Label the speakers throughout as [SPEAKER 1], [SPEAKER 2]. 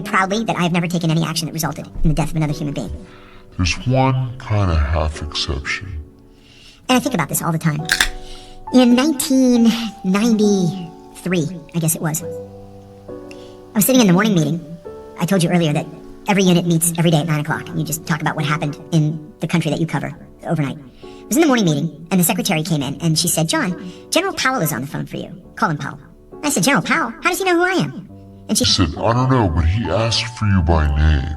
[SPEAKER 1] proudly that I have never taken any action that resulted in the death of another human being.
[SPEAKER 2] There's one kind of half exception.
[SPEAKER 1] And I think about this all the time. In 1993, I guess it was, I was sitting in the morning meeting. I told you earlier that every unit meets every day at 9 o'clock, and you just talk about what happened in the country that you cover overnight. I was in the morning meeting, and the secretary came in, and she said, "John, General Powell is on the phone for you. Colin Powell." I said, "General Powell? How does he know who I am?" And she
[SPEAKER 2] said, "I don't know, but he asked for you by name."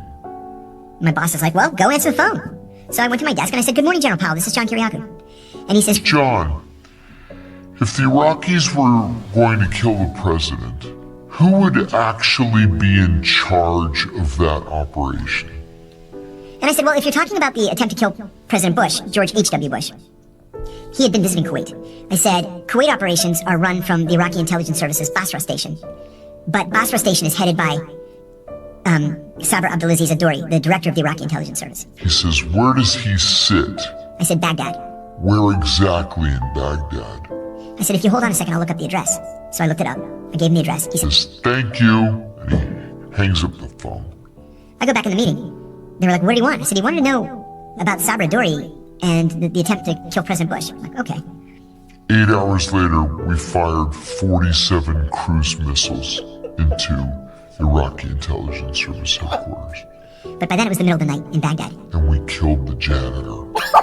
[SPEAKER 1] My boss is like, "Well, go answer the phone." So I went to my desk, and I said, "Good morning, General Powell. This is John Kiriakou." And he says,
[SPEAKER 2] "John, if the Iraqis were going to kill the president, who would actually be in charge of that operation?"
[SPEAKER 1] And I said, "Well, if you're talking about the attempt to kill President Bush, George H.W. Bush, he had been visiting Kuwait." I said, "Kuwait operations are run from the Iraqi intelligence service's Basra station. But Basra station is headed by Sabr Abdulaziz Adori, the director of the Iraqi intelligence service."
[SPEAKER 2] He says, "Where does he sit?"
[SPEAKER 1] I said, "Baghdad."
[SPEAKER 2] "Where exactly in Baghdad?"
[SPEAKER 1] I said, "If you hold on a second, I'll look up the address." So I looked it up. I gave him the address. He says,
[SPEAKER 2] "Thank you," and he hangs up the phone.
[SPEAKER 1] I go back in the meeting. They were like, "What do you want?" I said, "He wanted to know about Sabra Adori and the attempt to kill President Bush." I'm like, "Okay."
[SPEAKER 2] 8 hours later, we fired 47 cruise missiles into Iraqi intelligence service headquarters.
[SPEAKER 1] But by then it was the middle of the night in Baghdad.
[SPEAKER 2] And we killed the janitor.
[SPEAKER 3] What the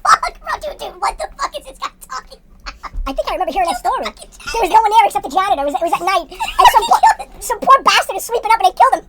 [SPEAKER 3] fuck, bro? Dude, what the fuck is this guy talking about? I think I remember hearing that story. There was no one there except the janitor. It was at night, and some poor bastard is sweeping up and they killed him.